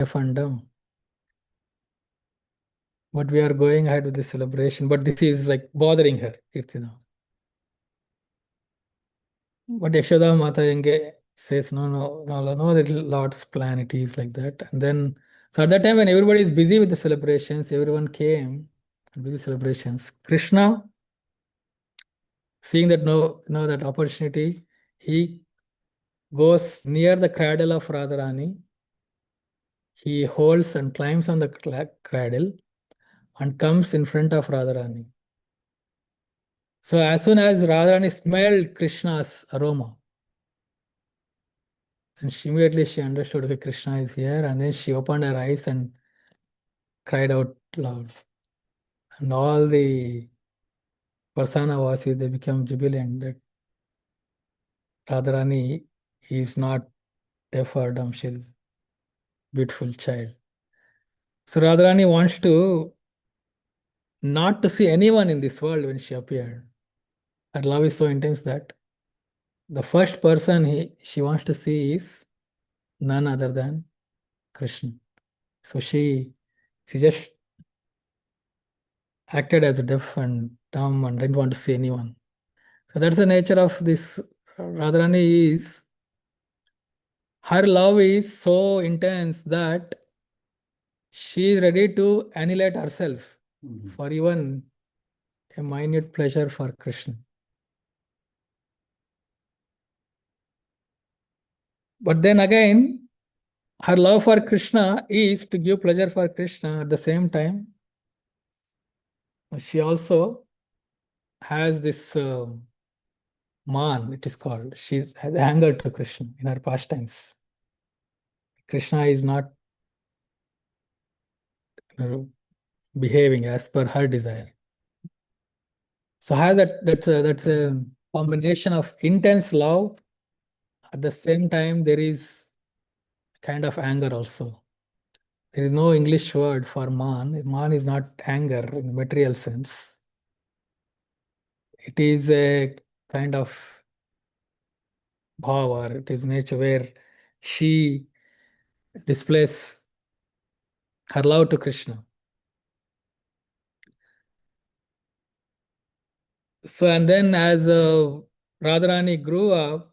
deaf and dumb. But we are going ahead with the celebration. But this is like bothering her, Kirtina. But Yashoda Mata Yenge says, no, that Lord's plan, it is like that. And then, so at that time when everybody is busy with the celebrations, everyone came with the celebrations. Krishna, seeing that no that opportunity, he goes near the cradle of Radharani. He holds and climbs on the cradle and comes in front of Radharani. So as soon as Radharani smelled Krishna's aroma, and immediately she understood, okay, Krishna is here, and then she opened her eyes and cried out loud. And all the Parsanavasis, they became jubilant that Radharani is not deaf or dumb, she's a beautiful child. So Radharani wants to not to see anyone in this world when she appeared. Her love is so intense that the first person she wants to see is none other than Krishna. So she just acted as deaf and dumb and didn't want to see anyone. So that's the nature of this Radharani is her love is so intense that she is ready to annihilate herself for even a minute pleasure for Krishna. But then again, her love for Krishna is to give pleasure for Krishna. At the same time, she also has this man, it is called. She has anger to Krishna in her pastimes. Krishna is not behaving as per her desire. So has that's a combination of intense love. At the same time, there is kind of anger also. There is no English word for man. Man is not anger in the material sense. It is a kind of power. It is nature where she displays her love to Krishna. So, and then as Radharani grew up,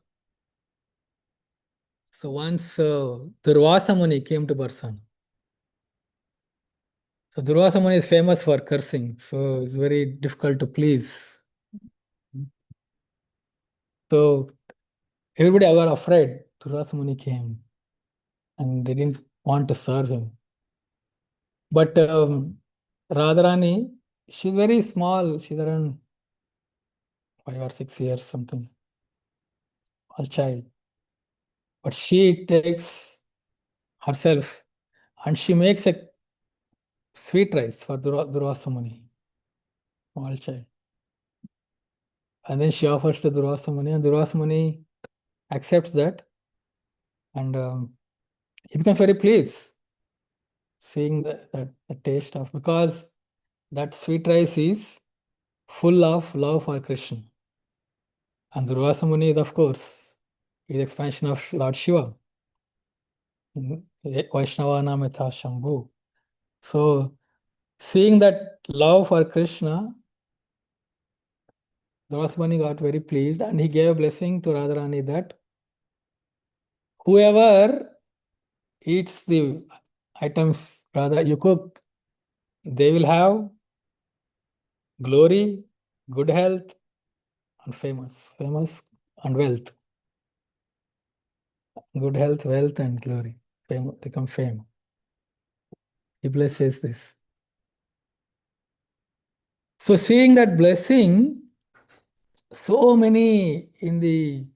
so once Durvasa Muni came to Barsan. So Durvasa Muni is famous for cursing, so it's very difficult to please. So everybody got afraid. Durvasa Muni came and they didn't want to serve him. But Radharani, she's very small. She's around 5 or 6 years, something, a child. But she takes herself and she makes a sweet rice for Durvasa Muni, small child. And then she offers to Durvasa Muni, and Durvasa Muni accepts that. And he becomes very pleased seeing the taste of, because that sweet rice is full of love for Krishna. And Durvasa Muni is, of course, is expansion of Lord Shiva. Vaishnava Nametha Shambhu. So, seeing that love for Krishna, Durvasa Muni got very pleased and he gave a blessing to Radharani that whoever eats the items rather you cook, they will have glory, good health, and famous and wealth. Good health, wealth, and glory. Become fame. He blesses this. So seeing that blessing, so many in the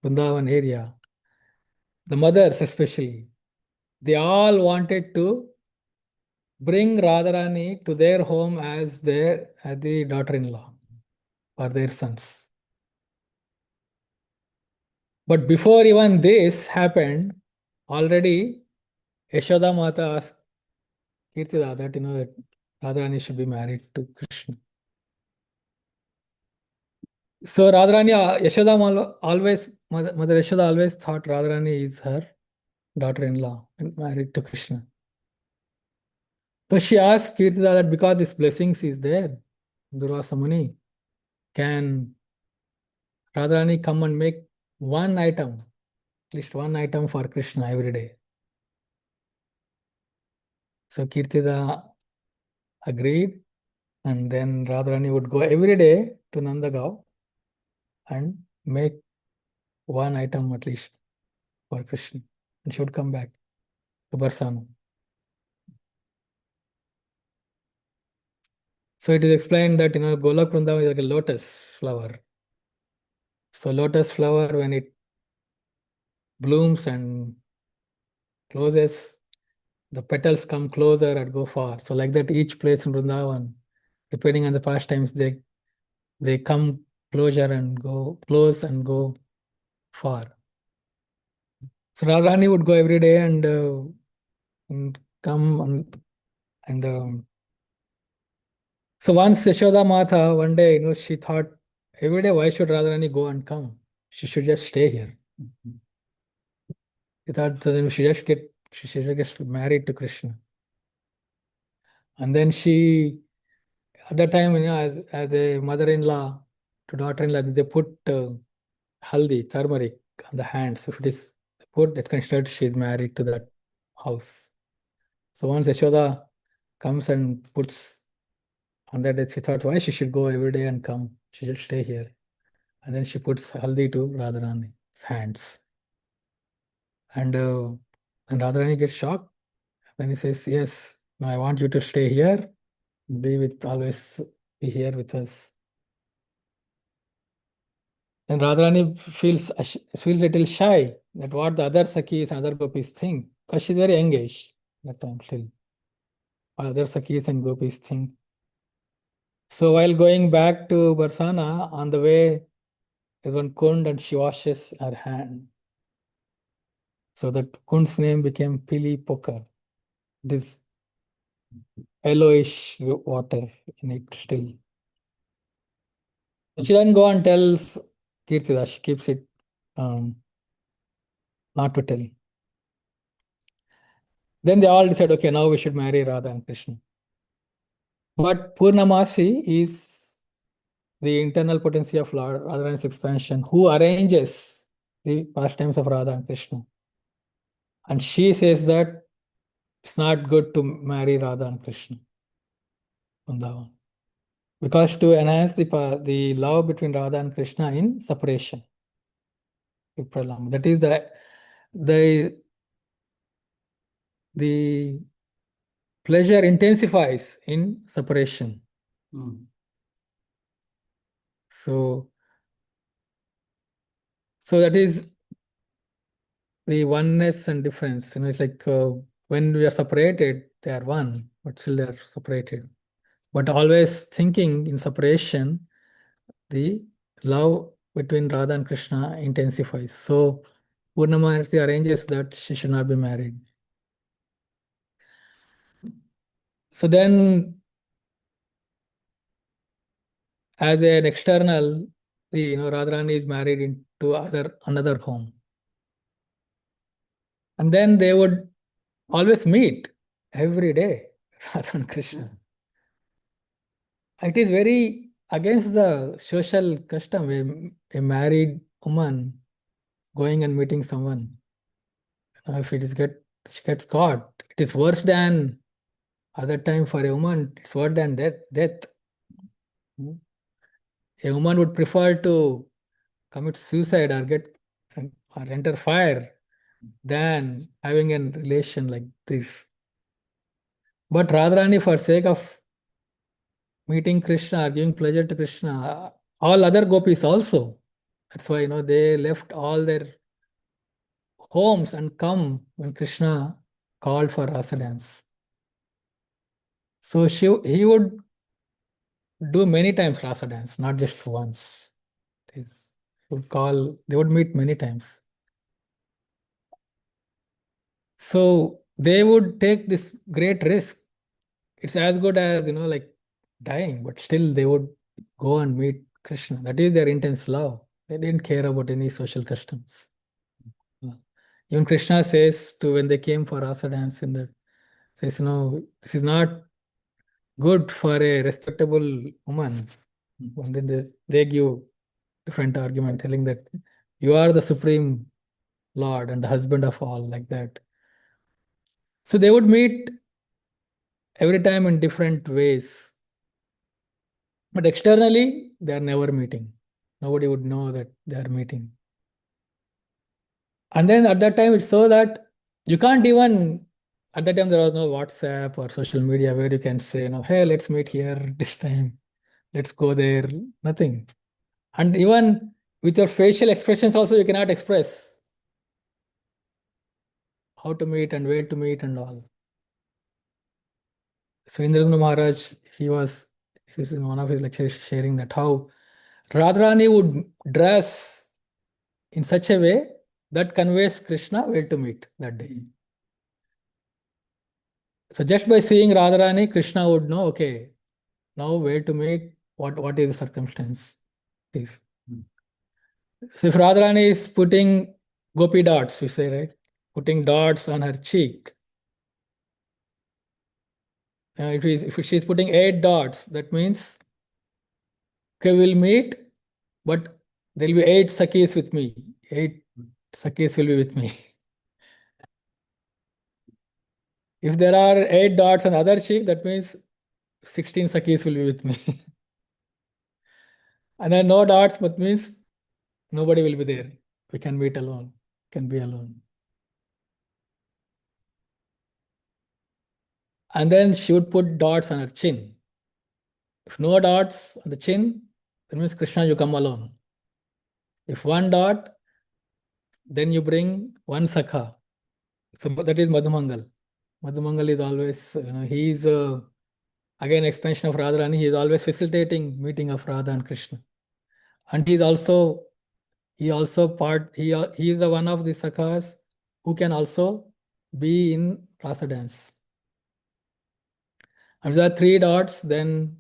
Vrindavan area, the mothers especially, they all wanted to bring Radharani to their home as the daughter-in-law for their sons. But before even this happened, already Yashoda Mata asked Kirtida that that Radharani should be married to Krishna. So Radharani, Yashoda Mother Yashoda always thought Radharani is her daughter-in-law, and married to Krishna. So she asked Kirtida that because this blessings is there, Durvasa Muni, can Radharani come and make one item, at least one item for Krishna every day? So Kirtida agreed, and then Radharani would go every day to Nandagaon and make one item at least for Krishna, and she would come back to Barsana. So it is explained that Golak Vrindavan is like a lotus flower. So lotus flower, when it blooms and closes, the petals come closer and go far. So like that, each place in Vrindavan, depending on the pastimes, they come closer and go close and go far. So Radharani would go every day and come and so once Yashoda Mata, one day, she thought, every day, why should Radharani go and come? She should just stay here. She thought, so then she should just get married to Krishna. And then at that time, as a mother-in-law to daughter-in-law, they put haldi, turmeric on the hands. If it is put, it's considered she is married to that house. So once Yashoda comes and puts on that day, she thought, why she should go every day and come? She should stay here. And then she puts haldi to Radharani's hands. And Radharani gets shocked. Then he says, yes, no, I want you to stay here, always be here with us. And Radharani feels a little shy that what the other Sakhis and other gopis think, because she's very engaged that time still. What other Sakhis and gopis think. So while going back to Barsana, on the way, there's one kund and she washes her hand. So that kund's name became Pili Pokar. This yellowish water in it still. She then go and tells Kirtida, she keeps it not to tell. Then they all decide, okay, now we should marry Radha and Krishna. But Purnamasi is the internal potency of Lord Radharani's expansion, who arranges the pastimes of Radha and Krishna. And she says that it's not good to marry Radha and Krishna. Vrindavan. Because to enhance the love between Radha and Krishna in separation. Vipralam. That is the pleasure intensifies in separation. So that is the oneness and difference. It's like when we are separated, they are one, but still they are separated. But always thinking in separation, the love between Radha and Krishna intensifies. So Purnamasi arranges that she should not be married. So then, as an external, Radharani is married into another home. And then they would always meet every day, Radha and Krishna. It is very against the social custom, a married woman going and meeting someone. If she gets caught, it is worse than other time for a woman, it's worse than death. A woman would prefer to commit suicide or enter fire than having a relation like this. But Radharani, for sake of meeting Krishna or giving pleasure to Krishna, all other gopis also. That's why they left all their homes and come when Krishna called for rasa dance. So he would do many times rasa dance, not just once. They would meet many times. So they would take this great risk. It's as good as, like dying, but still they would go and meet Krishna. That is their intense love. They didn't care about any social customs. Even Krishna says to when they came for rasa dance in that, says, this is not good for a respectable woman. And then they give different argument telling that you are the supreme Lord and the husband of all, like that. So they would meet every time in different ways. But externally, they are never meeting. Nobody would know that they are meeting. And then at that time, it's so that you can't even, at that time, there was no WhatsApp or social media where you can say, hey, let's meet here this time. Let's go there. Nothing. And even with your facial expressions also, you cannot express how to meet and where to meet and all. So Indragunu Maharaj, he was in one of his lectures sharing that how Radharani would dress in such a way that conveys Krishna where to meet that day. So just by seeing Radharani, Krishna would know, okay, now where to meet, what is the circumstance is. So if Radharani is putting gopi dots, we say, right? Putting dots on her cheek. If she's putting 8 dots, that means, okay, we'll meet, but there will be 8 Sakhis with me. 8 Sakhis will be with me. If there are 8 dots on the other cheek, that means 16 Sakhis will be with me. And then no dots, but means nobody will be there. We can meet alone, can be alone. And then she would put dots on her chin. If no dots on the chin, that means Krishna, you come alone. If 1 dot, then you bring 1 Sakha. So that is Madhumangal. Madhumangal is always, he is again expansion of Radharani. He is always facilitating meeting of Radha and Krishna. And he is also he is the one of the sakhas who can also be in rasa dance. And if there are 3 dots, then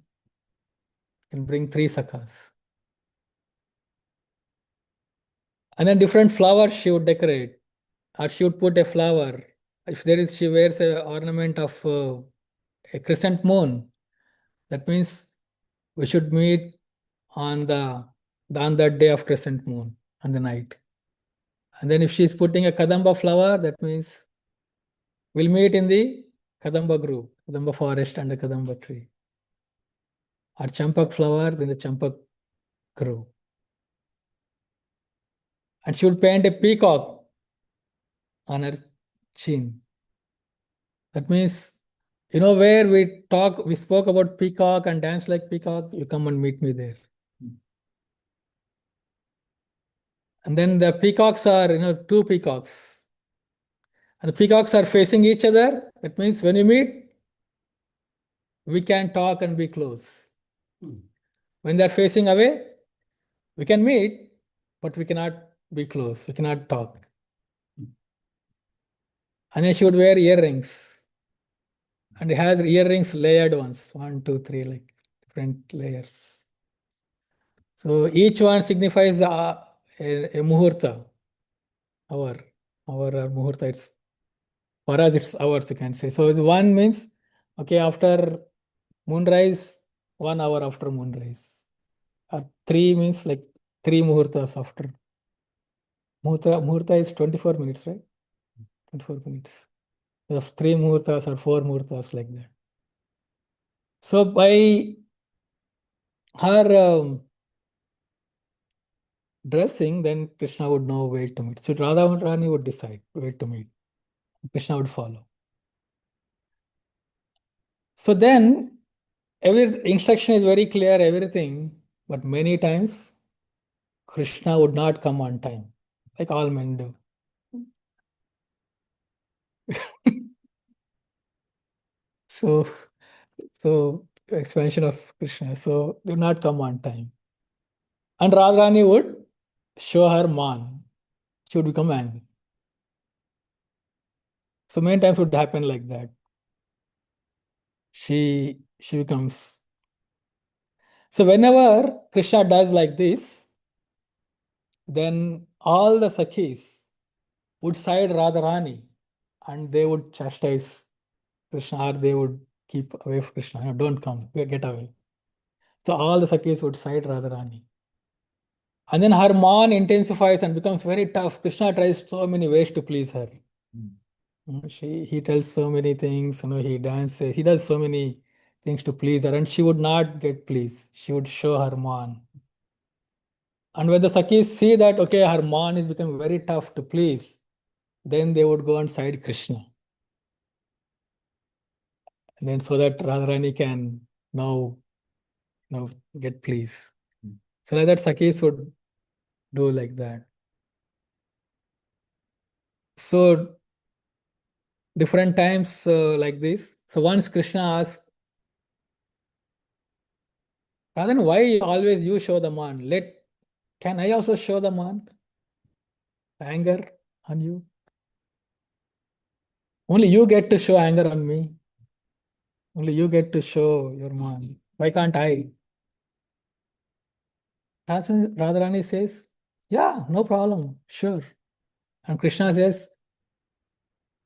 you can bring 3 sakhas. And then different flowers she would decorate, or she would put a flower. If she wears a ornament of a crescent moon, that means we should meet on that day of crescent moon, on the night. And then if she's putting a kadamba flower, that means we'll meet in the kadamba group, kadamba forest and the kadamba tree. Or champak flower, then the champak group. And she would paint a peacock on her chin. That means, where we spoke about peacock and dance like peacock, you come and meet me there. And then the peacocks are, 2 peacocks. And the peacocks are facing each other. That means when you meet, we can talk and be close. When they're facing away, we can meet, but we cannot be close. We cannot talk. And then she would wear earrings. And it has earrings layered ones, 1, 2, 3, like different layers. So each one signifies a muhurta, hour or muhurta. It's for us, it's hours, you can say. So 1 means, okay, after moonrise, 1 hour after moonrise. Or 3 means like 3 muhurtas after. Muhurta is 24 minutes, right? 24 minutes. So 3 muhurtas or 4 muhurtas, like that. So by her dressing, then Krishna would know where to meet. So Radharani would decide where to meet. Krishna would follow. So then, every instruction is very clear, everything, but many times Krishna would not come on time, like all men do. So, expansion of Krishna. So do not come on time. And Radharani would show her man. She would become angry. So many times would happen like that. She becomes. So whenever Krishna does like this, then all the Sakhis, would side Radharani and they would chastise Krishna, or they would keep away from Krishna. Don't come, get away. So all the Sakhis would side Radharani. And then her man intensifies and becomes very tough. Krishna tries so many ways to please her. He tells so many things, he dances, he does so many things to please her, and she would not get pleased. She would show her man. And when the Sakhis see that, okay, her man is becoming very tough to please, then they would go and side Krishna. And then so that Radharani can now, get pleased. So like that Sakhis would do like that. So different times like this. So once Krishna asked, Radhan, why always you show the man? Can I also show the man? Anger on you? Only you get to show anger on me. Only you get to show your man. Why can't I? Radharani says, yeah, no problem, sure. And Krishna says,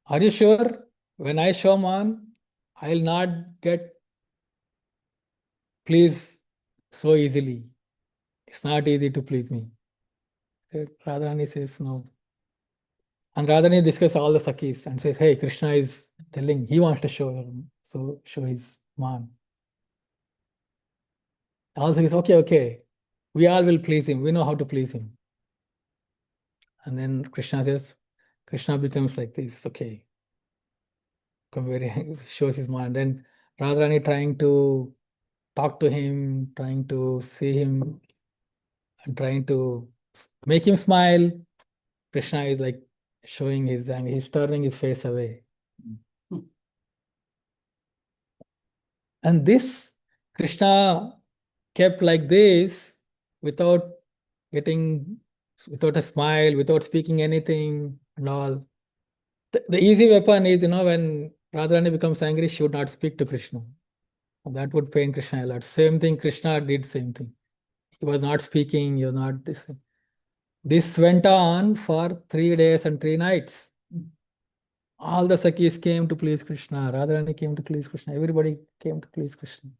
are you sure? When I show man, I'll not get pleased so easily. It's not easy to please me. So Radharani says, no. And Radharani discusses all the Sakhis and says, hey, Krishna is telling he wants to show his man. Also, he's okay. We all will please him. We know how to please him. And then Krishna becomes like this, okay. Shows his mind. Then Radharani trying to talk to him, trying to see him, and trying to make him smile. Krishna is like showing his anger. He's turning his face away. And this Krishna kept like this without a smile, without speaking anything and all. The easy weapon is, when Radharani becomes angry, she would not speak to Krishna. That would pain Krishna a lot. Same thing, Krishna did same thing. He was not speaking, he was not this. This went on for 3 days and 3 nights. All the Sakhis came to please Krishna. Radharani came to please Krishna. Everybody came to please Krishna.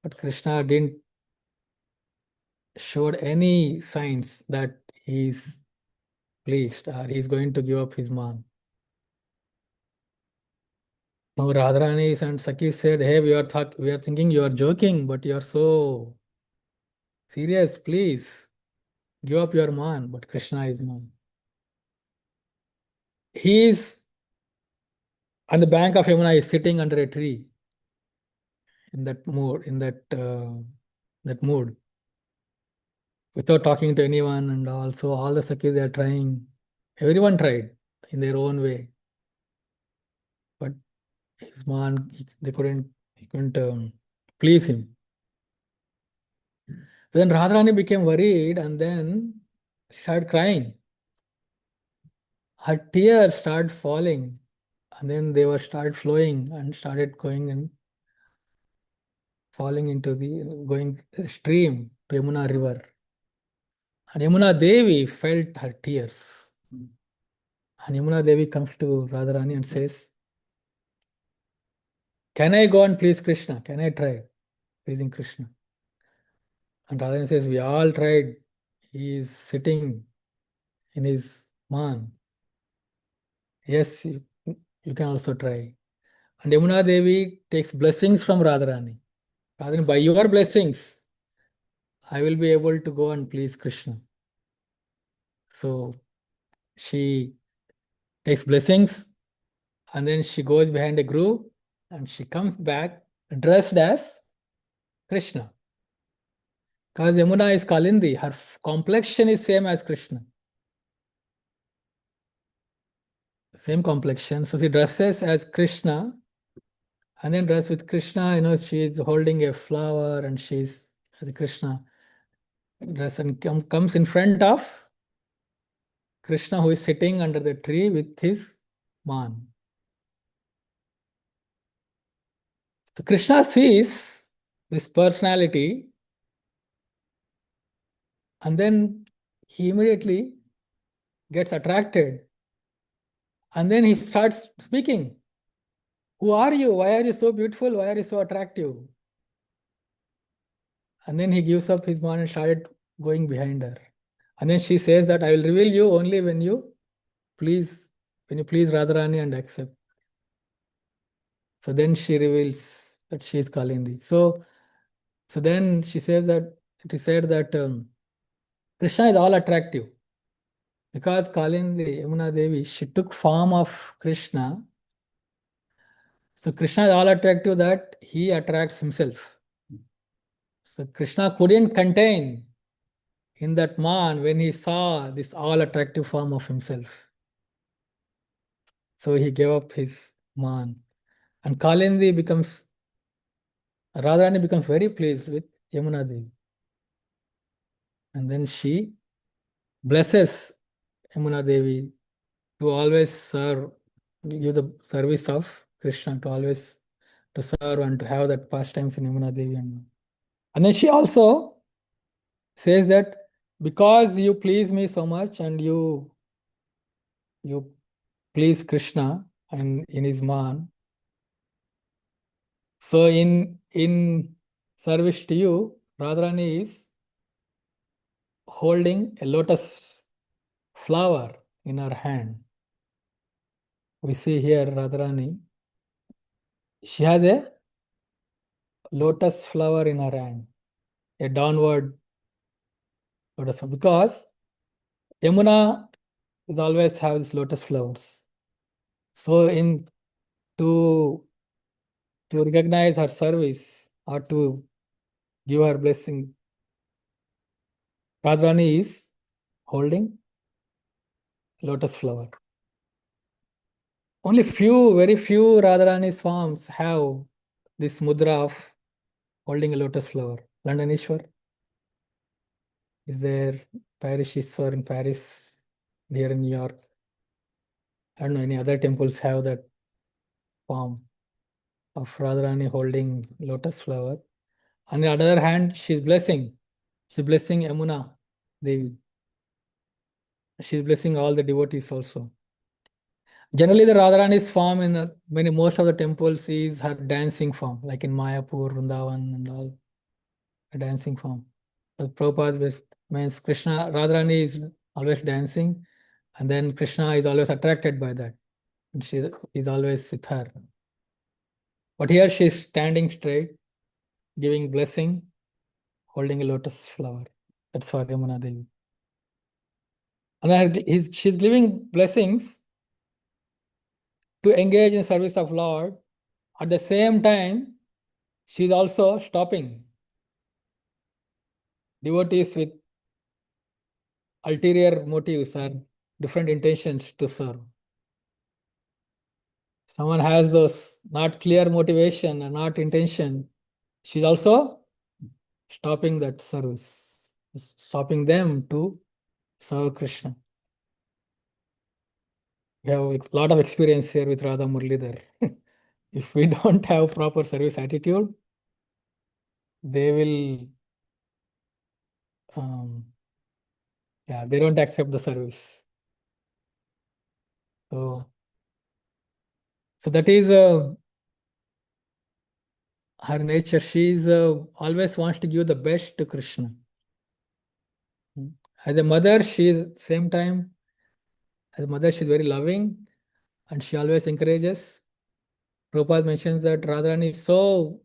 But Krishna didn't showed any signs that he's pleased or he's going to give up his man. Now Radharani and Sakhi said, hey, we are thinking you are joking, but you are so serious. Please give up your man. But Krishna is man. He is on the bank of Yamuna, is sitting under a tree in that mood, without talking to anyone, and also all the Sakhis, they are trying. Everyone tried in their own way, but his man, he couldn't please him. Then Radharani became worried and then started crying. Her tears started falling, and then they were started flowing and started going and falling into going stream to Yamuna river. And Yamuna Devi felt her tears. And Yamuna Devi comes to Radharani and says, can I go and please Krishna? Can I try pleasing Krishna? And Radharani says, we all tried. He is sitting in his man. Yes, you can also try. And Yamuna Devi takes blessings from Radharani. Radharani, by your blessings, I will be able to go and please Krishna. So she takes blessings and then she goes behind a grove and she comes back dressed as Krishna. Because Yamuna is Kalindi, her complexion is same as Krishna. Same complexion. So she dresses as Krishna and then dressed with Krishna, she is holding a flower and she's as Krishna. Dress and comes in front of Krishna, who is sitting under the tree with his man. So Krishna sees this personality and then he immediately gets attracted, and then he starts speaking. Who are you? Why are you so beautiful? Why are you so attractive? And then he gives up his man and started going behind her. And then she says that I will reveal you only please, when you please Radharani and accept. So then she reveals that she is Kalindi. So then she says that it is said that Krishna is all attractive because Kalindi, Yamuna Devi, she took form of Krishna. So Krishna is all attractive that he attracts himself. So Krishna couldn't contain in that man when he saw this all attractive form of himself. So he gave up his man. And Radharani becomes very pleased with Yamuna Devi. And then she blesses Yamuna Devi to always give the service of Krishna, to always to serve and to have that pastimes in Yamuna Devi. And then she also says that because you please me so much and you please Krishna and in his man, so in service to you, Radharani is holding a lotus flower in her hand. We see here Radharani, she has a lotus flower in her hand, a downward lotus flower, because Yamuna is always have these lotus flowers. So in to recognize her service or to give her blessing, Radharani is holding lotus flower. Only very few Radharani's forms have this mudra of holding a lotus flower. London Ishwar is there, Paris Ishwar in Paris, here in New York. I don't know any other temples have that form of Radharani holding lotus flower. On the other hand, she's blessing Yamuna Devi. She's blessing all the devotees also. Generally, the Radharani's form in most of the temples is her dancing form, like in Mayapur, Vrindavan, and all, a dancing form. The Prabhupada means Krishna, Radharani is always dancing, and then Krishna is always attracted by that. And she is always with her. But here she is standing straight, giving blessing, holding a lotus flower. That's for Yamuna Devi. And then she's giving blessings to engage in service of Lord. At the same time, she's also stopping devotees with ulterior motives or different intentions to serve. Someone has those not clear motivation and not intention, she's also stopping that service, stopping them to serve Krishna. We have a lot of experience here with Radha Murlidhar. If we don't have proper service attitude, they will, they don't accept the service. So that is her nature. She's always wants to give the best to Krishna. As a mother, same time, as a mother, she's very loving and she always encourages. Prabhupada mentions that Radharani is so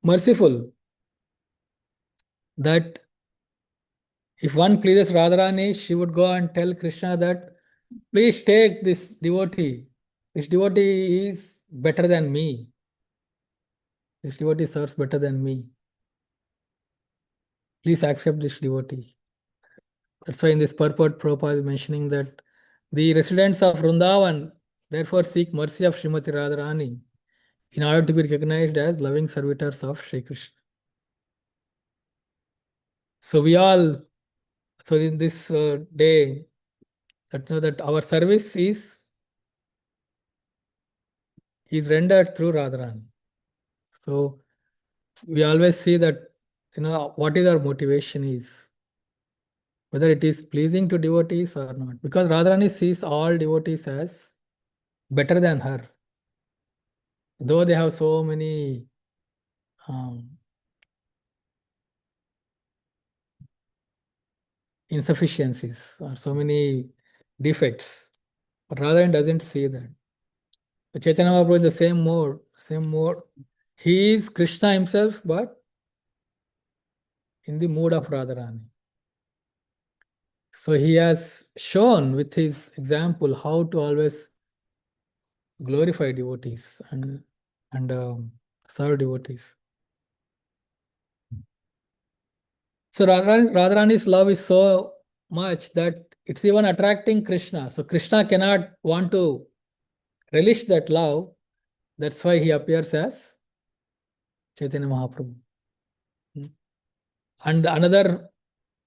merciful that if one pleases Radharani, she would go and tell Krishna that, please take this devotee. This devotee is better than me. This devotee serves better than me. Please accept this devotee. That's why in this purport, Prabhupada is mentioning that the residents of Vrindavan therefore seek mercy of Srimati Radharani in order to be recognized as loving servitors of Sri Krishna. So in this day, that our service is rendered through Radharani. So we always see that, what is our motivation is. whether it is pleasing to devotees or not. Because Radharani sees all devotees as better than her, though they have so many um, insufficiencies or so many defects. But Radharani doesn't see that. So Chaitanya Mahaprabhu is the same mode, same mode. He is Krishna himself, but in the mood of Radharani. So he has shown with his example how to always glorify devotees and serve devotees. So Radharani's love is so much that it's even attracting Krishna. So Krishna cannot want to relish that love. That's why he appears as Chaitanya Mahaprabhu. And another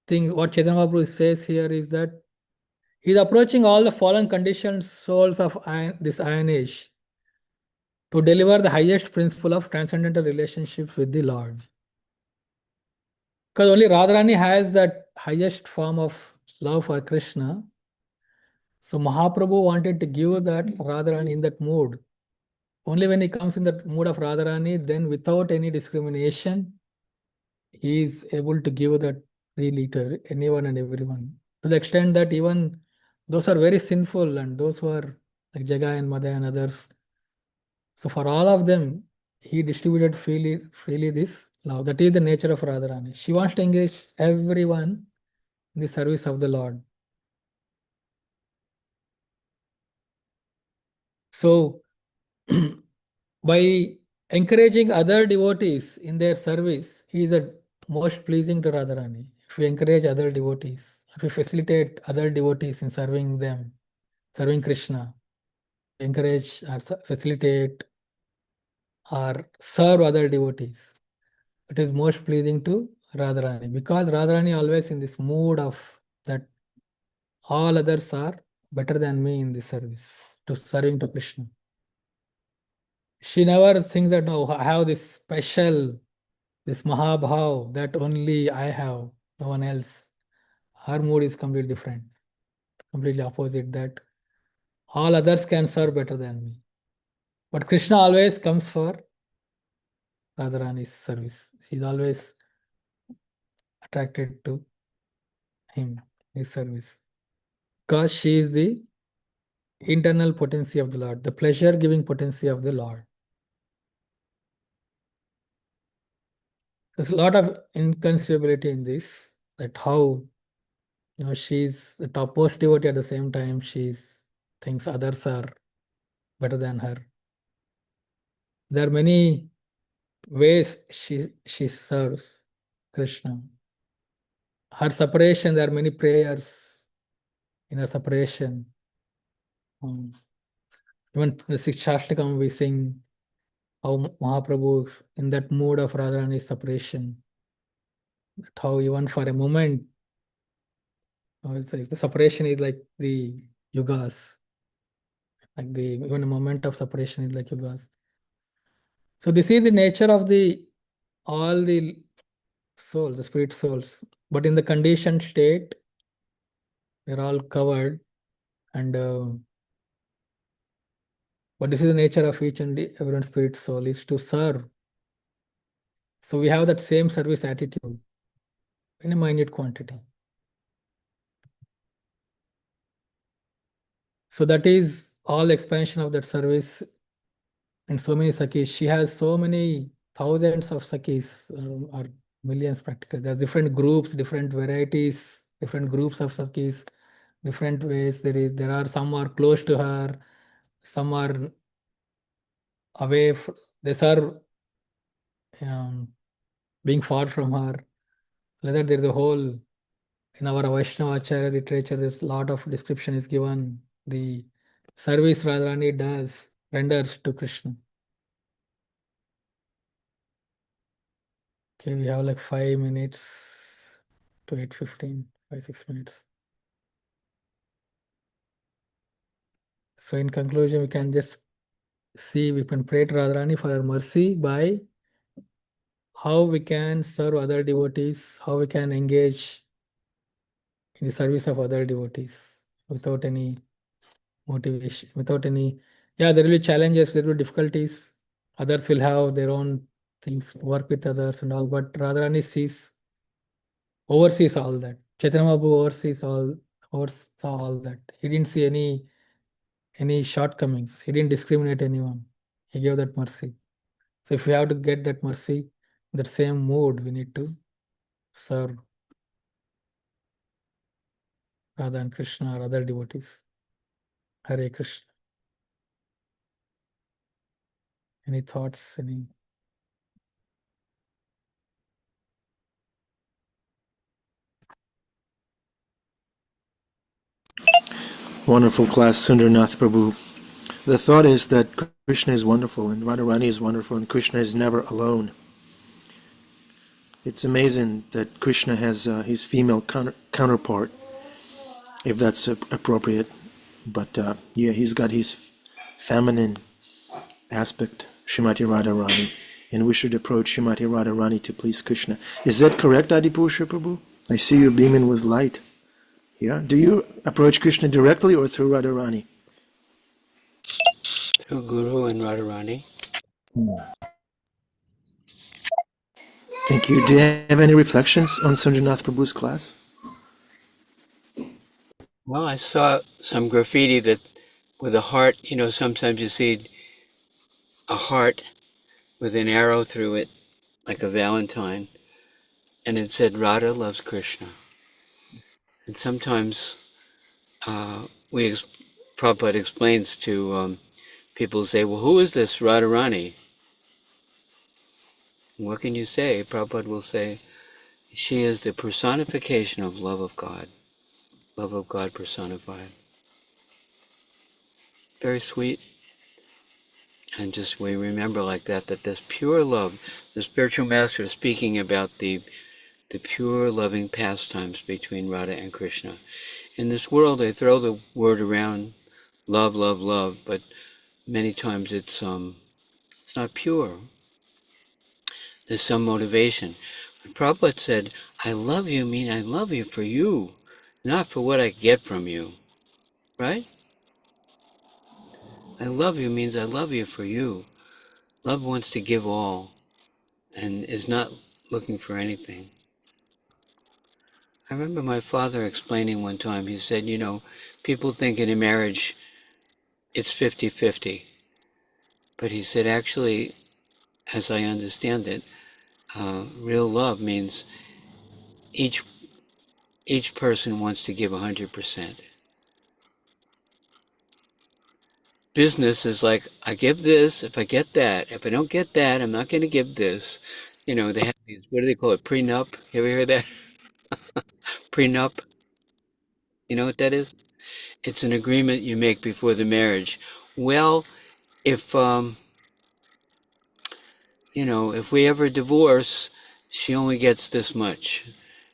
thing, what Chaitanya Mahaprabhu says here is that he's approaching all the fallen conditioned souls of this iron age to deliver the highest principle of transcendental relationships with the Lord. Because only Radharani has that highest form of love for Krishna. So Mahaprabhu wanted to give that Radharani in that mood. Only when he comes in that mood of Radharani, then without any discrimination, he is able to give that freely to anyone and everyone. To the extent that even those are very sinful and those who are like Jagai and Madhya and others. So for all of them, he distributed freely this love. That is the nature of Radharani. She wants to engage everyone in the service of the Lord. So by encouraging other devotees in their service, he is the most pleasing to Radharani. If we encourage other devotees, if we facilitate other devotees in serving them, serving Krishna, encourage or facilitate or serve other devotees, it is most pleasing to Radharani, because Radharani always in this mood of that all others are better than me in this service, to serving to Krishna. She never thinks that, no, I have this special, this Mahabhav that only I have, no one else. Her mood is completely different, completely opposite, that all others can serve better than me. But Krishna always comes for Radharani's service. He's always attracted to him, his service. Because she is the internal potency of the Lord, the pleasure-giving potency of the Lord. There's a lot of inconceivability in this, that how she's the topmost devotee, at the same time she's thinks others are better than her. There are many ways she serves Krishna. Her separation, there are many prayers in her separation. Even the Shikshashtakam we sing how Mahaprabhu is in that mood of Radharani's separation. How even for a moment, it's like the separation is like the yugas. Like even a moment of separation is like yugas. So this is the nature of all the souls, the spirit souls. But in the conditioned state, we're all covered, and but this is the nature of each and every spirit soul, is to serve. So we have that same service attitude in a minute quantity. So that is all expansion of that service. And so many sakis. She has so many thousands of sakis, or millions practically. There's different groups, different varieties, different groups of sakis, different ways. There are some are close to her, some are away. They are being far from her. Like that, there's a whole, in our Vaishnava Acharya literature, there's a lot of description is given. The service Radharani renders to Krishna. Okay, we have like 5 minutes to 8:15, 6 minutes. So in conclusion, we can just see, we can pray to Radharani for her mercy by how we can serve other devotees, how we can engage in the service of other devotees without any motivation, without any, yeah, there will be challenges, there will be difficulties. Others will have their own things, work with others and all, but Radharani oversees all that. Chaitanya Mahaprabhu oversaw all that. He didn't see any shortcomings. He didn't discriminate anyone. He gave that mercy. So if we have to get that mercy, that same mood, we need to serve Radha and Krishna or other devotees. Hare Krishna. Any thoughts? Any? Wonderful class, Sundarnath Prabhu. The thought is that Krishna is wonderful and Radharani is wonderful and Krishna is never alone. It's amazing that Krishna has his female counterpart, if that's appropriate. But yeah, he's got his feminine aspect, Srimati Radharani, and we should approach Srimati Radharani to please Krishna. Is that correct, Adipurusha Prabhu? I see you beaming with light. Yeah? Do you approach Krishna directly or through Radharani? Through Guru and Radharani. Thank you. Do you have any reflections on Sundarnath Prabhu's class? Well, I saw some graffiti that with a heart, sometimes you see a heart with an arrow through it, like a Valentine, and it said Radha loves Krishna. And sometimes Prabhupada explains to people who say, well, who is this Radharani? What can you say? Prabhupada will say, she is the personification of love of God personified. Very sweet. And just we remember like that this pure love, the spiritual master is speaking about the pure loving pastimes between Radha and Krishna. In this world, they throw the word around, love, love, love, but many times it's not pure. There's some motivation. But Prabhupada said, I love you mean I love you for you, not for what I get from you. Right? I love you means I love you for you. Love wants to give all and is not looking for anything. I remember my father explaining one time, he said, people think in a marriage it's 50-50. But he said, actually, as I understand it, real love means each person wants to give 100%. Business is like, I give this, if I get that. If I don't get that, I'm not going to give this. They have these, what do they call it, prenup? You ever heard that? Prenup? You know what that is? It's an agreement you make before the marriage. Well, if if we ever divorce, she only gets this much.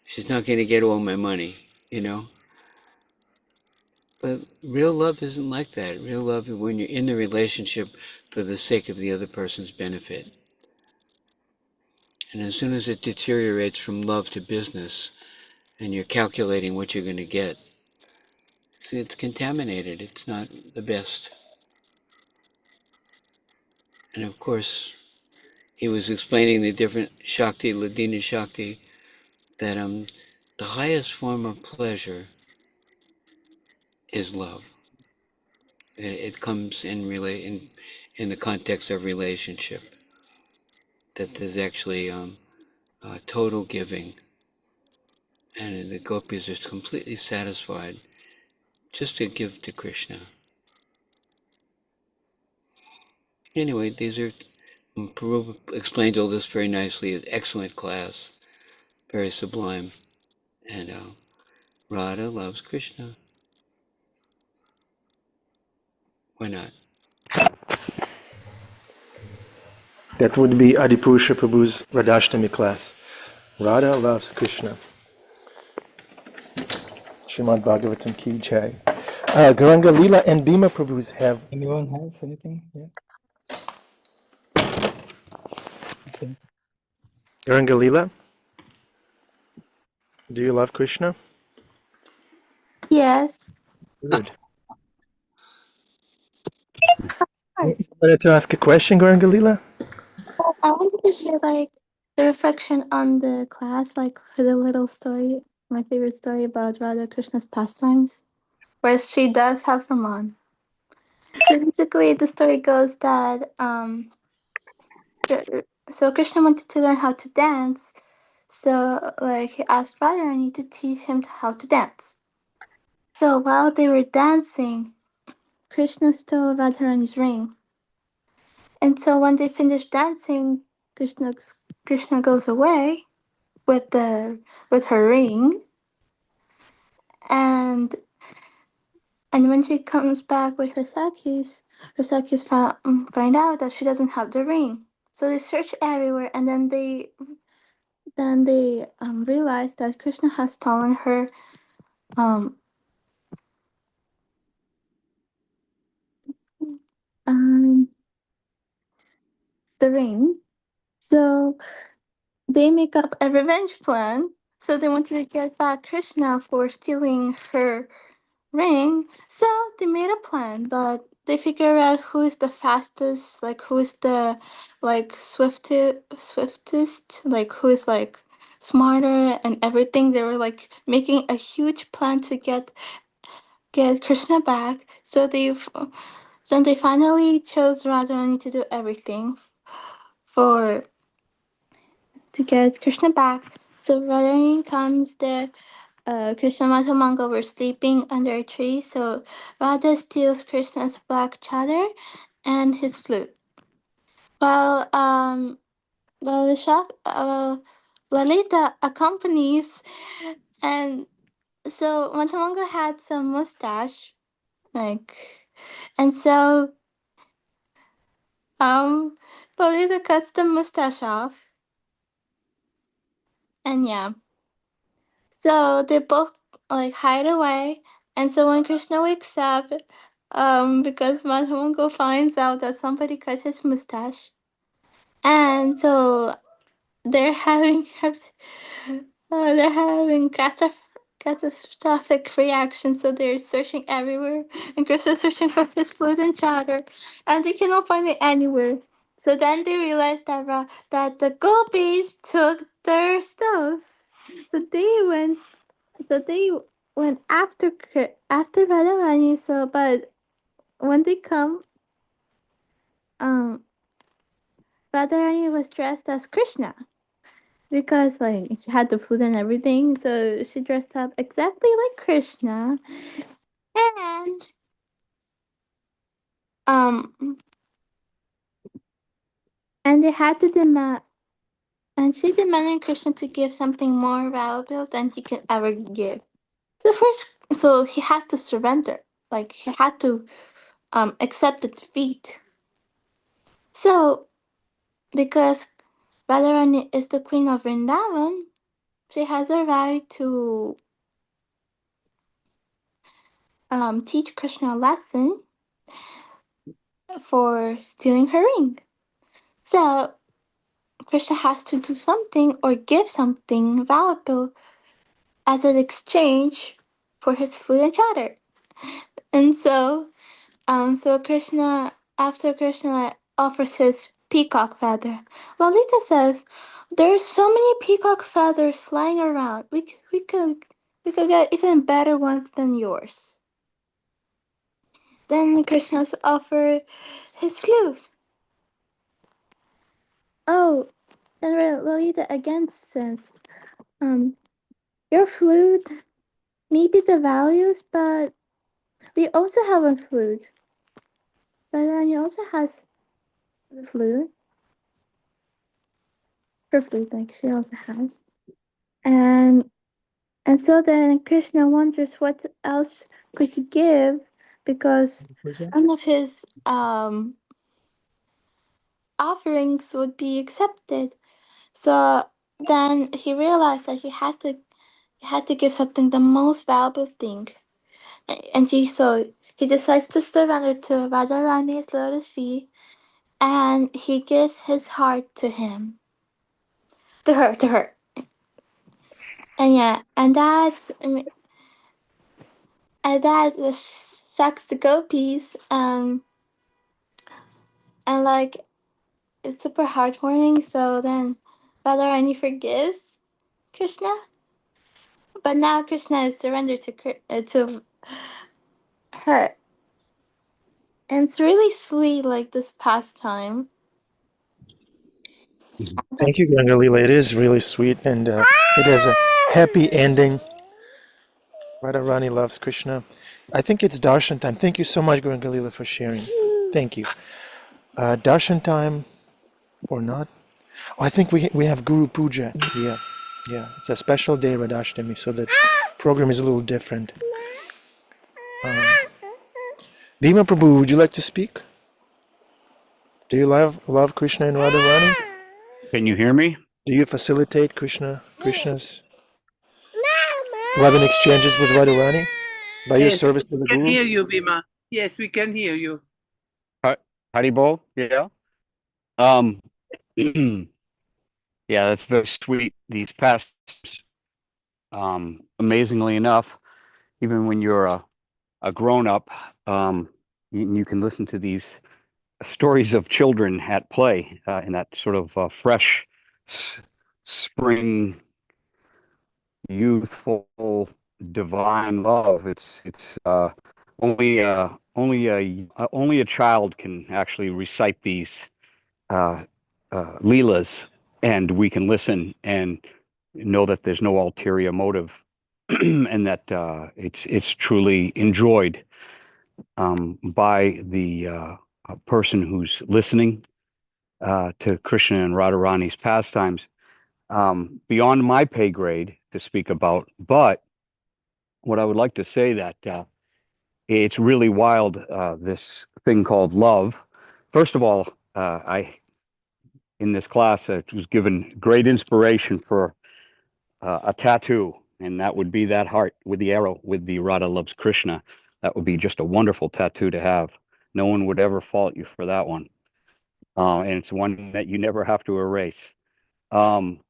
She's not going to get all my money. But real love isn't like that. Real love is when you're in the relationship for the sake of the other person's benefit. And as soon as it deteriorates from love to business, and you're calculating what you're going to get, it's contaminated. It's not the best. And of course, he was explaining the different Shakti, Ladina Shakti, that the highest form of pleasure is love. It comes in the context of relationship. That there's actually total giving, and the gopis are completely satisfied just to give to Krishna. Anyway, Prabhupada explained all this very nicely. An excellent class, very sublime, and Radha loves Krishna. Why not? That would be Adipurusha Prabhu's RADHASTAMI class. Radha loves Krishna. Srimad Bhagavatam Ki Jai. Garanga Leela and Bhima Prabhus have... Anyone has anything? Yeah. Okay. Garanga Leela, do you love Krishna? Yes. Good. Course. Wanted to ask a question, Galila? I wanted to share like the reflection on the class, like for the little story, my favorite story about Radha Krishna's pastimes, where she does have Raman. So basically, the story goes that so Krishna wanted to learn how to dance, so like he asked Radharani to teach him how to dance. So while they were dancing, Krishna stole Radharani's ring, and so when they finished dancing, Krishna goes away with the with her ring, and when she comes back with her Sakis find out that she doesn't have the ring. So they search everywhere, and then they realize that Krishna has stolen her um um the ring. So they make up a revenge plan. So they wanted to get back Krishna for stealing her ring. So they made a plan, but they figure out who is the fastest, like who is the like swiftest, like who is like smarter and everything. They were like making a huge plan to get Krishna back. So then they finally chose Radharani to do everything for to get Krishna back. So Radharani comes there. Krishna and Manga were sleeping under a tree, so Radha steals Krishna's black chadar and his flute. While Lalita accompanies, and so Matamanga had some mustache, like, and so Lalita cuts the mustache off, and yeah, so they both like hide away, and so when Krishna wakes up, because Madhavango finds out that somebody cut his mustache, and so they're having they're having catastrophic reactions. So they're searching everywhere, and Krishna's searching for his flute and chowder, and they cannot find it anywhere. So then they realize that the gopis took their stuff. So they went after Radharani. So, but when they come, um, Radharani was dressed as Krishna because like she had the flute and everything. So she dressed up exactly like Krishna, and um, and they had to demand. And she demanded Krishna to give something more valuable than he could ever give. So he had to surrender. Like he had to accept the defeat. So because Radharani is the queen of Vrindavan, she has a right to teach Krishna a lesson for stealing her ring. So Krishna has to do something or give something valuable as an exchange for his flute and chowder. And so Krishna, after Krishna offers his peacock feather, Lalita says, "There's so many peacock feathers flying around. We could get even better ones than yours." Then Krishna's offered his flute. Oh, and Lalita again says, your flute, maybe the values, but we also have a flute. Radharani also has the flute. Her flute, like she also has. And and so then Krishna wonders what else could he give because none of his offerings would be accepted. So then he realized that he had to give something the most valuable thing. And he decides to surrender to Radharani's lotus feet, and he gives his heart to him. To her. And yeah, and that's And that shocks the gopis, and like it's super heartwarming. So then Radharani forgives Krishna, but now Krishna is surrendered to her, and it's really sweet. Like this pastime. Thank you, Gangalila. It is really sweet, and it has a happy ending. Radharani loves Krishna. I think it's darshan time. Thank you so much, Gangalila, for sharing. Thank you. Darshan time or not? Oh, I think we have Guru Puja. Yeah. It's a special day, Radhashtami, so the program is a little different. Bhima Prabhu, would you like to speak? Do you love Krishna and Radharani? Can you hear me? Do you facilitate Krishna's loving exchanges with Radharani by your Yes, service to the we can Guru? hear you, Bhima. Yes, we can hear you. Haribol? Yeah. Um, yeah, that's very sweet. These past, amazingly enough, even when you're a grown up, you can listen to these stories of children at play in that sort of fresh spring, youthful, divine love. It's only a child can actually recite these uh, leelas, and we can listen and know that there's no ulterior motive, and that it's truly enjoyed by the person who's listening to Krishna and Radharani's pastimes. Beyond my pay grade to speak about, but what I would like to say that it's really wild, this thing called love. First of all, I in this class was given great inspiration for a tattoo, and that would be that heart with the arrow with the Radha loves Krishna. That would be just a wonderful tattoo to have. No one would ever fault you for that one, and it's one that you never have to erase. Um,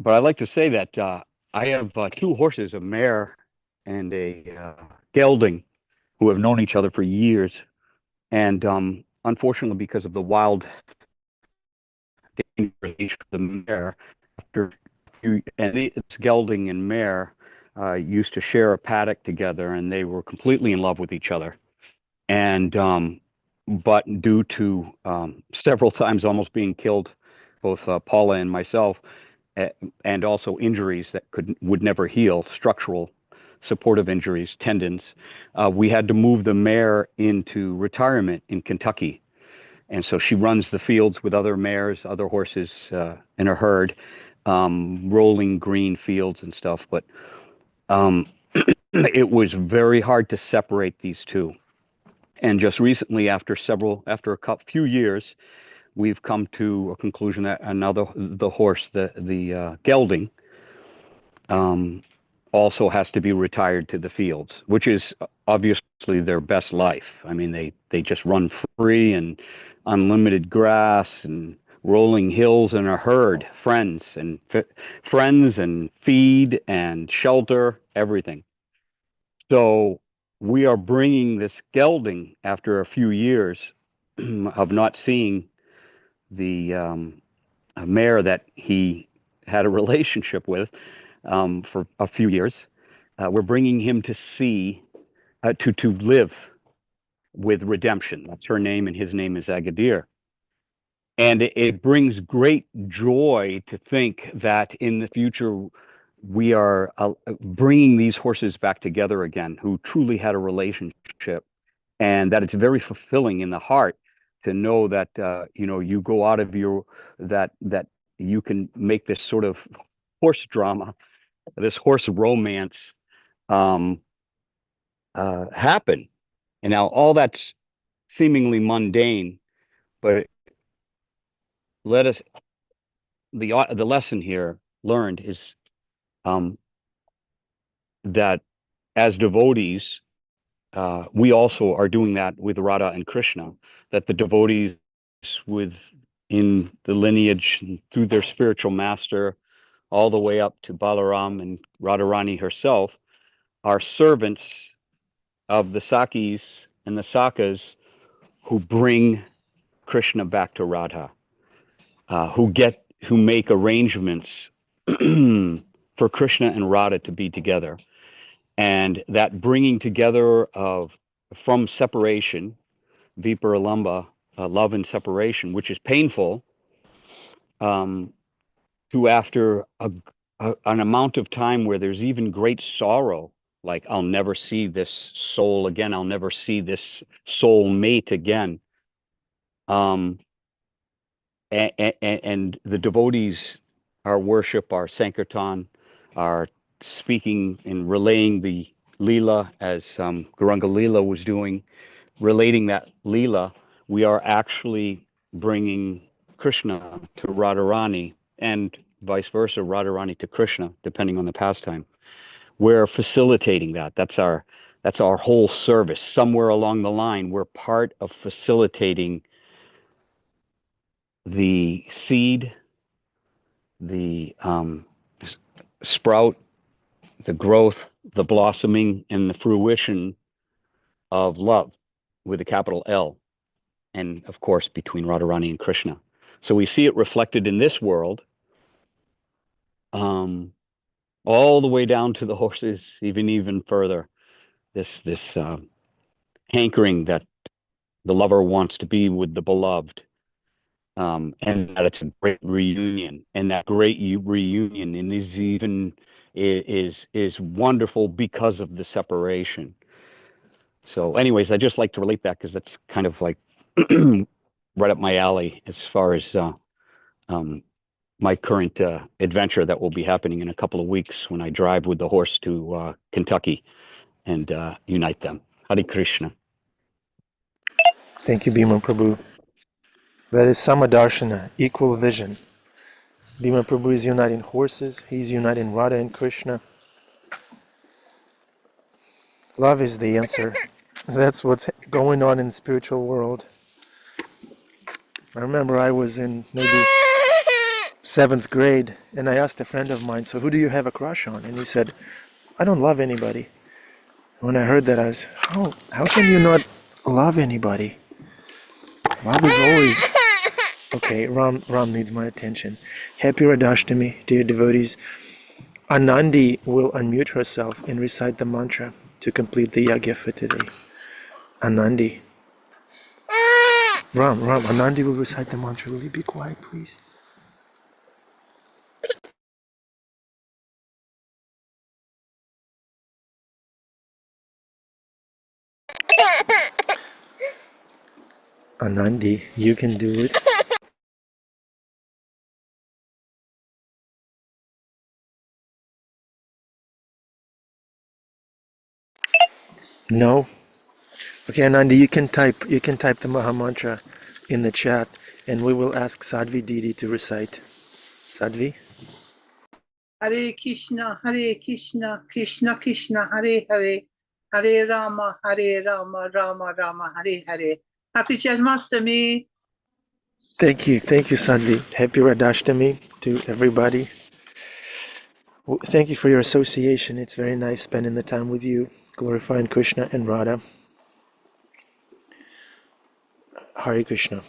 but I'd like to say that I have two horses, a mare and a gelding, who have known each other for years, and unfortunately, because of the wild dangerous nature of the mare, after it's gelding and mare used to share a paddock together, and they were completely in love with each other. And but due to several times almost being killed, both Paula and myself, and also injuries that would never heal, structural supportive injuries, tendons, we had to move the mare into retirement in Kentucky. And so she runs the fields with other mares, other horses in a herd, rolling green fields and stuff. But it was very hard to separate these two. And just recently, after a few years, we've come to a conclusion that the horse, the gelding, also has to be retired to the fields, which is obviously their best life. I mean, they just run free and unlimited grass and rolling hills in a herd, friends and feed and shelter, everything. So we are bringing this gelding after a few years of not seeing the mare that he had a relationship with for a few years. We're bringing him to see, to live with redemption. That's her name, and his name is Agadir. And it brings great joy to think that in the future we are bringing these horses back together again, who truly had a relationship, and that it's very fulfilling in the heart to know that you go out of that you can make this sort of horse drama, this horse romance happen. And now all that's seemingly mundane, but let us the lesson here learned is that as devotees, we also are doing that with Radha and Krishna. That the devotees in the lineage and through their spiritual master, all the way up to Balaram and Radharani herself, are servants of the Sakis and the Sakas who bring Krishna back to Radha, who make arrangements for Krishna and Radha to be together. And that bringing together from separation, viparalamba, love and separation, which is painful, to after an amount of time where there's even great sorrow, like I'll never see this soul again, I'll never see this soul mate again. And the devotees, our worship, our sankirtan, our speaking and relaying the Leela as Gauranga Leela was doing, relating that Leela, we are actually bringing Krishna to Radharani and vice versa, Radharani to Krishna, depending on the pastime. We're facilitating that. That's our whole service. Somewhere along the line, we're part of facilitating the seed, the sprout, the growth, the blossoming, and the fruition of love with a capital L, and of course between Radharani and Krishna. So we see it reflected in this world, all the way down to the horses, even further. This hankering that the lover wants to be with the beloved, and that it's a great reunion, and that great reunion is wonderful because of the separation. So, anyways, I just like to relate that because that's kind of like right up my alley as far as my current adventure that will be happening in a couple of weeks when I drive with the horse to Kentucky and unite them. Hare Krishna. Thank you, Bhima Prabhu. That is Samadarshana, equal vision. Bhima Prabhu is uniting horses, he's uniting Radha and Krishna. Love is the answer. That's what's going on in the spiritual world. I remember I was in maybe 7th grade, and I asked a friend of mine, so who do you have a crush on? And he said, I don't love anybody. When I heard that, I was, how can you not love anybody? Love is always... Okay, Ram needs my attention. Happy RADHASTAMI, dear devotees. Anandi will unmute herself and recite the mantra to complete the yagya for today. Anandi. Ram, Anandi will recite the mantra. Will you be quiet, please? Anandi, you can do it. No? Okay, Anandi, you can type the Maha Mantra in the chat, and we will ask Sadhvi Didi to recite. Sadhvi? Hare Krishna, Krishna Krishna, Hare Hare, Hare Rama, Rama Rama, Hare Hare. Happy Janmashtami. Thank you, Sadhvi. Happy RADHASTAMI to everybody. Thank you for your association. It's very nice spending the time with you, glorifying Krishna and Radha. Hare Krishna.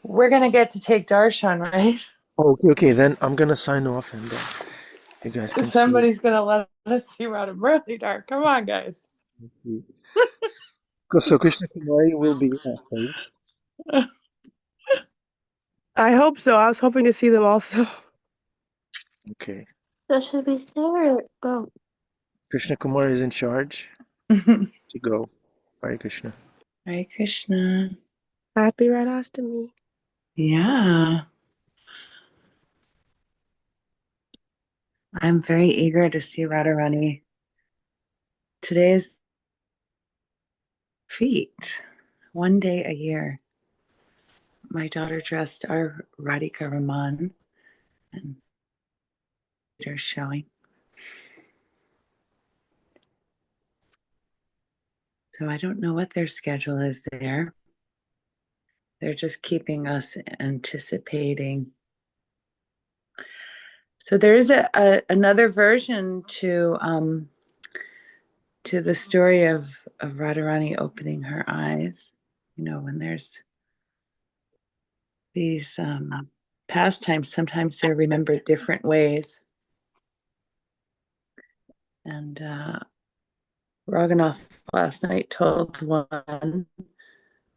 We're going to get to take darshan, right? Okay, then I'm going to sign off and you guys can Somebody's going to let us see Radha Muralidhar. Come on, guys. see. So Krishna Kumari will be our host. I hope so. I was hoping to see them also. Okay. So should we stay or go? Krishna Kumari is in charge to go. Hare Krishna. Hare Krishna. Happy RADHASTAMI. Yeah. I'm very eager to see Radharani. Today's feat, one day a year. My daughter dressed our Radhika Raman and they're showing. So I don't know what their schedule is there. They're just keeping us anticipating. So there is another version to the story of Radharani opening her eyes. You know, when there's these pastimes, sometimes they're remembered different ways. And Raghunath last night told one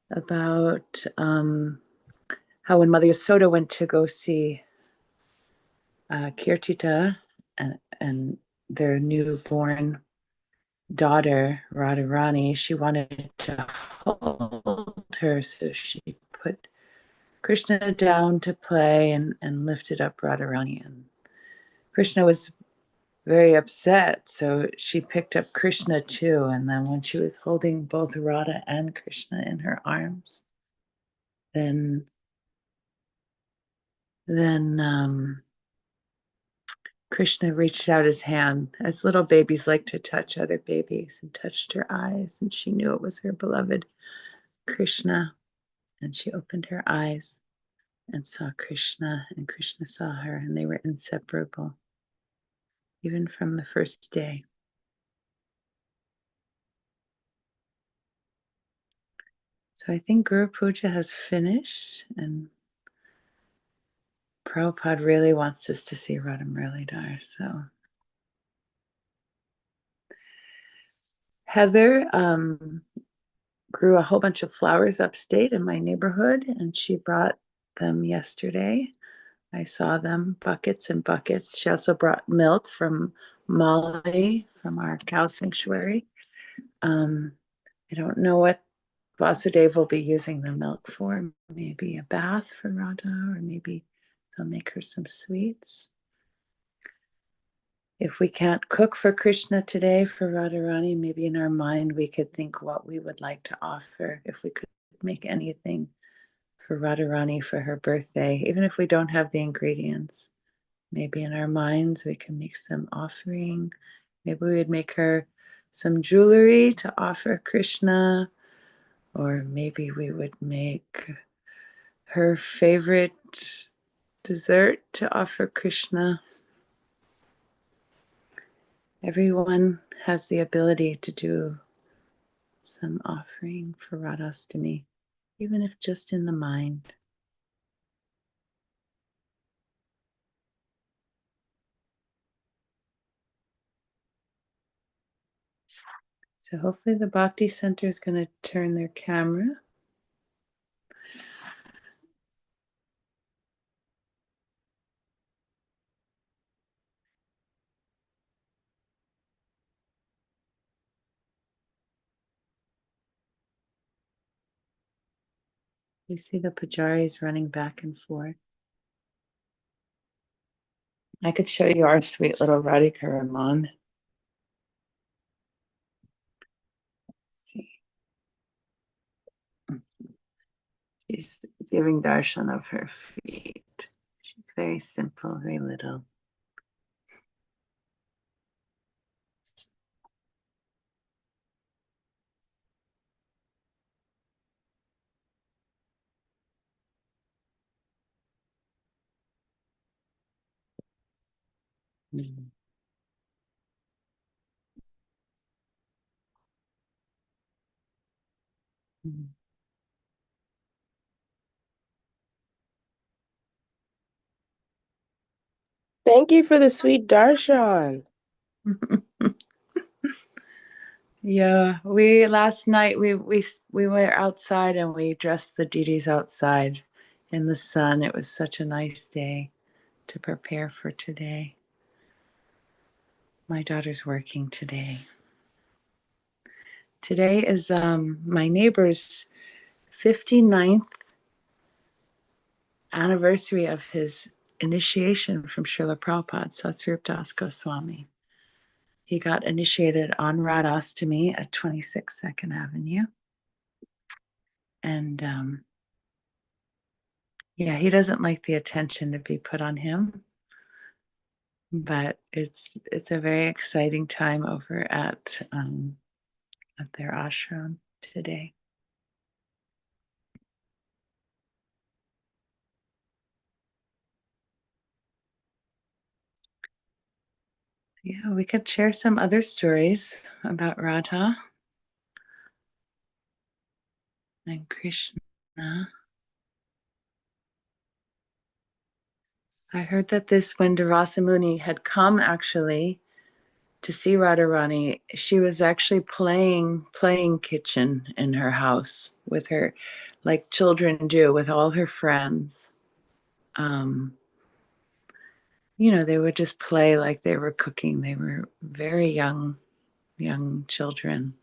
about how when Mother Yasoda went to go see Kirtita and their newborn daughter, Radharani, she wanted to hold her, so she put Krishna down to play and lifted up Radharani. And Krishna was very upset, so she picked up Krishna too. And then when she was holding both Radha and Krishna in her arms, then Krishna reached out his hand, as little babies like to touch other babies, and touched her eyes, and she knew it was her beloved Krishna. And she opened her eyes and saw Krishna, and Krishna saw her, and they were inseparable, even from the first day. So I think Guru Puja has finished, and Prabhupada really wants us to see Radha Muralidhar. So Heather grew a whole bunch of flowers upstate in my neighborhood, and she brought them yesterday. I saw them, buckets and buckets. She also brought milk from Molly from our cow sanctuary. I don't know what Vasudev will be using the milk for. Maybe a bath for Radha, or maybe they'll make her some sweets. If we can't cook for Krishna today for Radharani, maybe in our mind we could think what we would like to offer. If we could make anything for Radharani for her birthday, even if we don't have the ingredients, maybe in our minds we can make some offering. Maybe we would make her some jewelry to offer Krishna, or maybe we would make her favorite dessert to offer Krishna. Everyone has the ability to do some offering for RADHASTAMI, even if just in the mind. So hopefully the Bhakti Center is going to turn their camera. You see the pujaris running back and forth. I could show you our sweet little Radhika Raman. See. She's giving darshan of her feet. She's very simple, very little. Mm. Mm. Thank you for the sweet darshan. Yeah, we last night we were outside and we dressed the deities outside in the sun. It was such a nice day to prepare for today. My daughter's working today. Today is my neighbor's 59th anniversary of his initiation from Srila Prabhupada, Satsrup Das Goswami. He got initiated on RADHASTAMI at 26 2nd Avenue. And yeah, he doesn't like the attention to be put on him, but it's a very exciting time over at their ashram today. Yeah, we could share some other stories about Radha and Krishna. I heard that when Davasamuni had come actually to see Radharani, she was actually playing kitchen in her house with her, like children do, with all her friends. They would just play like they were cooking. They were very young children.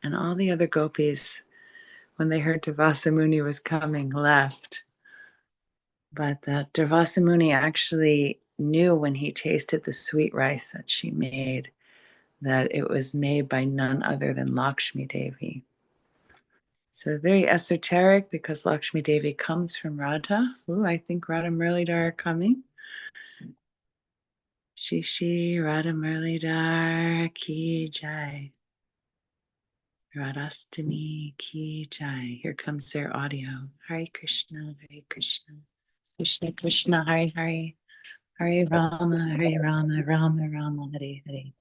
And all the other gopis, when they heard Davasamuni was coming, left. But Davasamuni actually knew when he tasted the sweet rice that she made that it was made by none other than Lakshmi Devi. So very esoteric because Lakshmi Devi comes from Radha. Ooh, I think Radha Muralidhar are coming. Shishi Radha Muralidhar ki jai. RADHASTAMI ki jai. Here comes their audio. Hare Krishna, Hare Krishna. Krishna Krishna, Hare Hare. Hare Rama, Rama Rama, Hare Hare.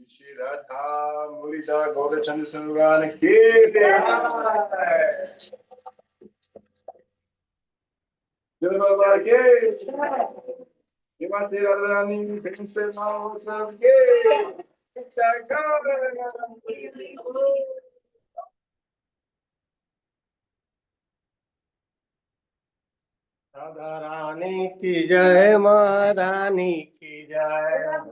Shri Radha Murida Gaurachandra Sanugan Ki Jai. Jai Baba Ki Jai. Srimati Radharani Princess Mahosab Ki Jai. Radha Rani की जय माँ रानी की जय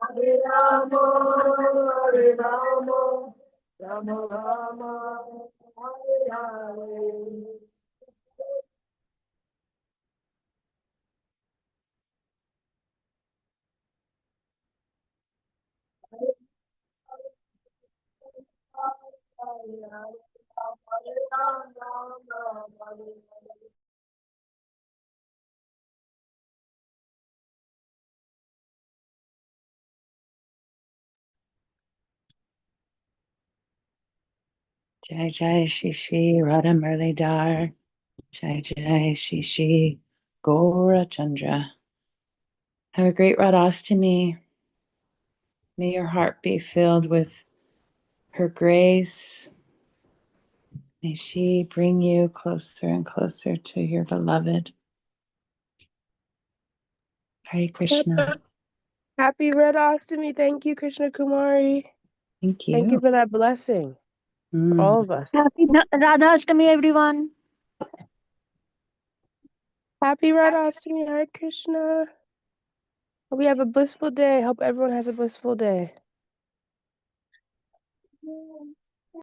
Hare Rama, Hare Rama, Rama Rama, Hare Hare. Jai Jai Shri Shri Radha Murlidhar. Jai Jai Shri Shri Gaura Chandra. Have a great Radhastami. May your heart be filled with her grace. May she bring you closer and closer to your beloved. Hare Krishna. Happy RADHASTAMI. Thank you, Krishna Kumari. Thank you. Thank you for that blessing. For all of us. Happy Radhashtami, everyone. Happy RADHASTAMI. Hare Krishna. Hope we have a blissful day. Hope everyone has a blissful day.